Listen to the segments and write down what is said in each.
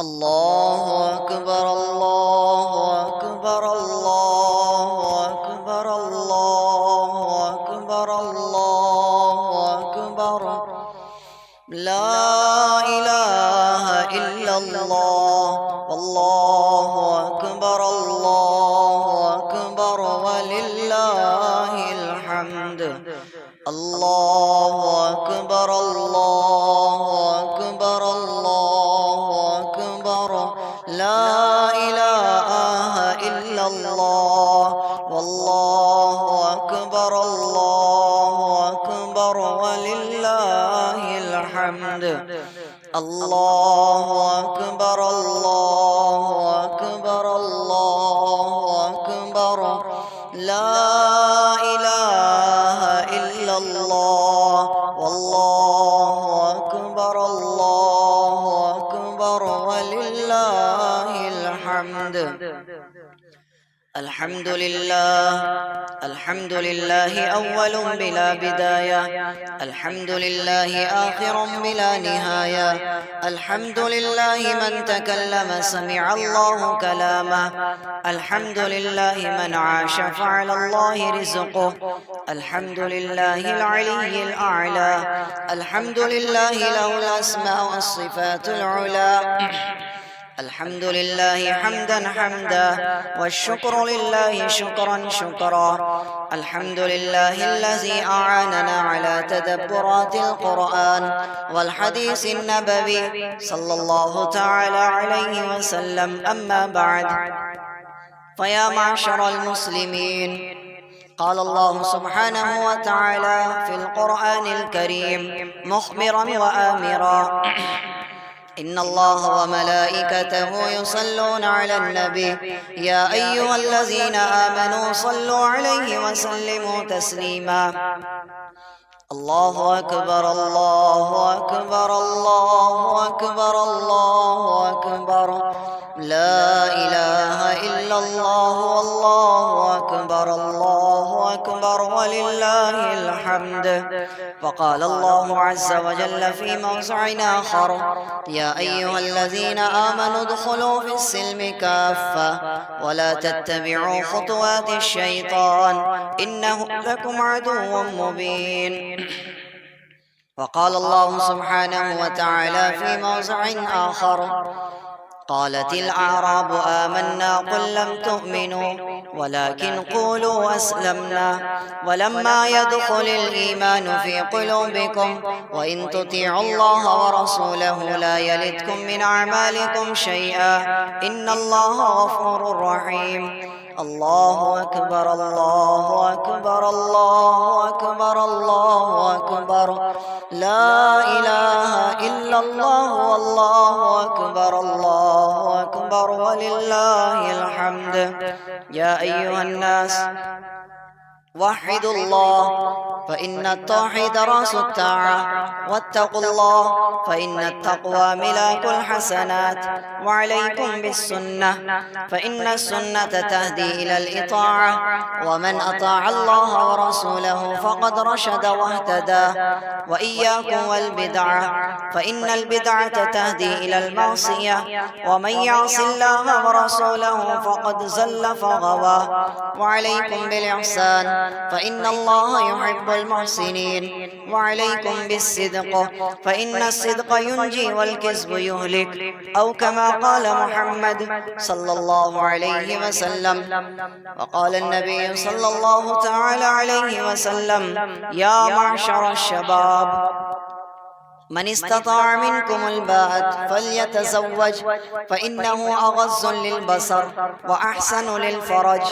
الله أكبر الله أكبر الله أكبر الله أكبر الله أكبر. لا إله إلا الله والله أكبر الله أكبر ولله الحمد. الله أكبر الله أكبر الله أكبر. لا إله إلا الله والله أكبر الله أكبر ولله الحمد. الله أكبر الله أكبر الله أكبر. لا إله إلا الله والله أكبر الله أكبر ولله الحمد. الحمد لله الحمد لله أول بلا بداية، الحمد لله آخر بلا نهاية، الحمد لله من تكلم سمع الله كلامه، الحمد لله من عاش فعلى الله رزقه، الحمد لله العلي الأعلى، الحمد لله له الأسماء والصفات العلى. الحمد لله حمدا حمدا والشكر لله شكرا شكرا. الحمد لله الذي أعاننا على تدبرات القرآن والحديث النبوي صلى الله تعالى عليه وسلم. أما بعد، فيا معشر المسلمين، قال الله سبحانه وتعالى في القرآن الكريم مخبرا وآمرا: إن الله وملائكته يصلون على النبي يا أيها الذين آمنوا صلوا عليه وسلموا تسليما. الله أكبر الله أكبر الله أكبر الله أكبر. لا إله إلا الله والله أكبر الله أكبر ولله الحمد. وقال الله عز وجل في موضع آخر: يا أيها الذين آمنوا ادخلوا في السلم كافة ولا تتبعوا خطوات الشيطان إنه لكم عدو مبين. وقال الله سبحانه وتعالى في موضع آخر: قالت الأعراب آمنا قل لم تؤمنوا ولكن قولوا أسلمنا ولما يدخل الإيمان في قلوبكم وإن تطيعوا الله ورسوله لا يلتكم من أعمالكم شيئا إن الله غفور رحيم. الله أكبر الله أكبر الله أكبر الله أكبر. لا إله إلا الله والله أكبر الله أكبر ولله الحمد. يا أيها الناس، وحدوا الله فإن التوحيد رأس الطاعة، واتقوا الله فإن التقوى ملاك الحسنات، وعليكم بالسنة فإن السنة تهدي إلى الإطاعة، ومن أطاع الله ورسوله فقد رشد واهتدى، وإياكم والبدعة فإن البدعة تهدي إلى المعصية، ومن يعص الله ورسوله فقد زل فغوى، وعليكم بالإحسان فإن الله يحب المحسنين، وعليكم بالصدق فإن الصدق ينجي والكذب يهلك، أو كما قال محمد صلى الله عليه وسلم. وقال النبي صلى الله تعالى عليه وسلم: يا معشر الشباب، من استطاع منكم الباءة فليتزوج فإنه أغض للبصر وأحسن للفرج،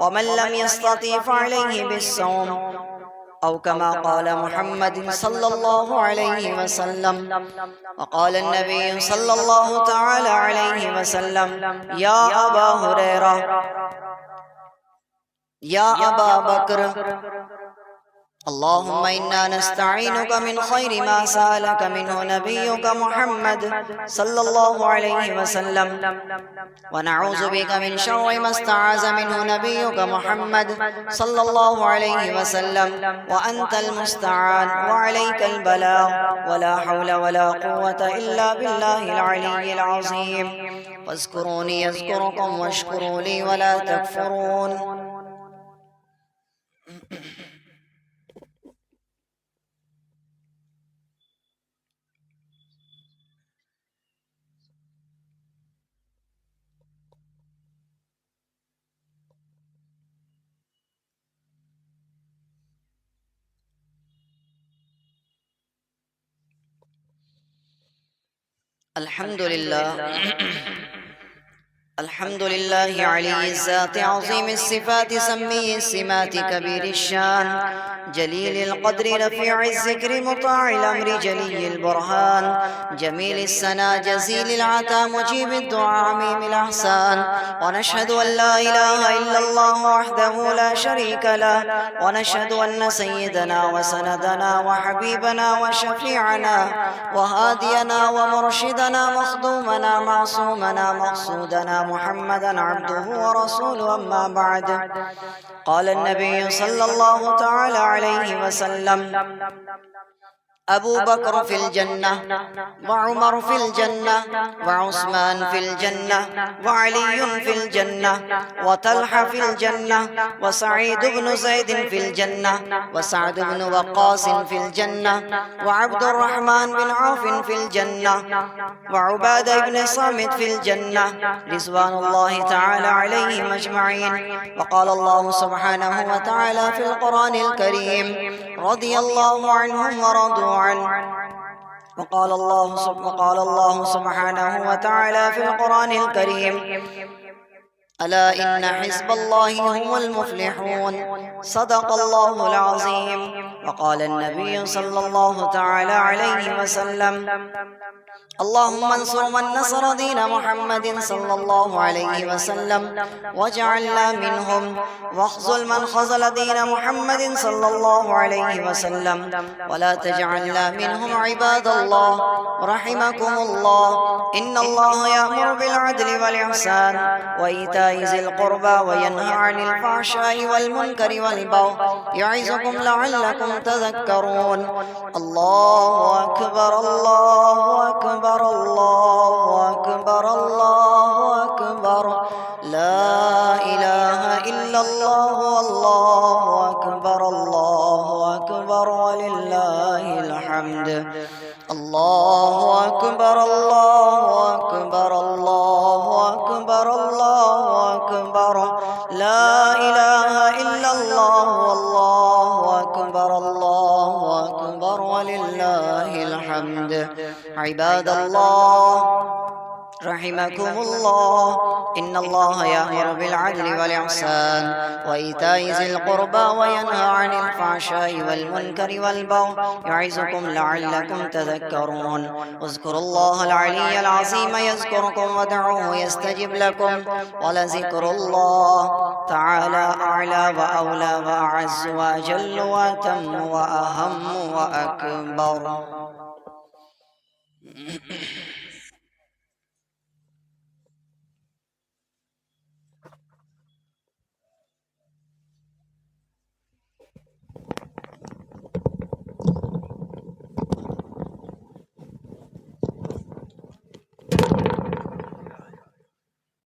ومن لم يستطع فعليه بالصوم، أو كما قال محمد صلى الله عليه وسلم. وقال النبي صلى الله تعالى عليه وسلم: يا أبا هريرة، يا أبا بكر، اللهم إنا نستعينك من خير ما سألك منه نبيك محمد صلى الله عليه وسلم، ونعوذ بك من شر ما استعاذ منه نبيك محمد صلى الله عليه وسلم، وأنت المستعان وعليك البلاغ، ولا حول ولا قوة إلا بالله العلي العظيم. واذكروني يذكركم واشكروا لي ولا تكفرون. الحمد لله. الحمد لله علي الذات عظيم الصفات سمي السمات كبير الشان جليل القدر رفيع الذكر مطاع الأمر جلي البرهان جميل السنا جزيل العطا مجيب الدعاء عميم الأحسان. ونشهد أن لا إله إلا الله وحده لا شريك له، ونشهد أن سيدنا وسندنا وحبيبنا وشفيعنا وهادينا ومرشدنا مخدومنا معصومنا مقصودنا محمدا عبده ورسوله. أما بعد، قال النبي صلى الله تعالى عليه وسلم: أبو بكر في الجنة، وعمر في الجنة، وعثمان في الجنة، وعلي في الجنة، وطلحة في الجنة، وسعيد بن زيد في الجنة، وسعد بن وقاص في الجنة، وعبد الرحمن بن عوف في الجنة، وعبادة بن صامت في الجنة، رضوان الله تعالى عليهم أجمعين. وقال الله سبحانه وتعالى في القرآن الكريم: رضي الله عنهم ورضوا عنه. وقال الله سبحانه وتعالى في القرآن الكريم: ألا إن حزب الله هم المفلحون. صدق الله العظيم. وقال النبي صلى الله تعالى عليه وسلم: اللهم انصر من نصر دين محمد صلى الله عليه وسلم واجعلنا منهم، واخذل من خذل دين محمد صلى الله عليه وسلم ولا تجعلنا منهم. عباد الله رحمكم الله، إن الله يأمر بالعدل والإحسان وإيتاء ذي القربى وينهى عن الفحشاء والمنكر والبغي يعظكم لعلكم تذكرون. الله أكبر الله أكبر الله أكبر الله أكبر، لا إله إلا الله والله أكبر الله أكبر ولله الحمد. الله أكبر الله أكبر الله أكبر الله أكبر، لا إله إلا الله والله أكبر الله أكبر ولله الحمد. عباد الله رحمكم الله، إن الله يأمر بالعدل والإحسان وإيتاء ذي القربى وينهى عن الفحشاء والمنكر والبغي يعظكم لعلكم تذكرون. اذكروا الله العلي العظيم يذكركم وادعوه يستجب لكم، ولذكر الله تعالى أعلى وأولى وأعز وأجل وأتم وأهم وأكبر.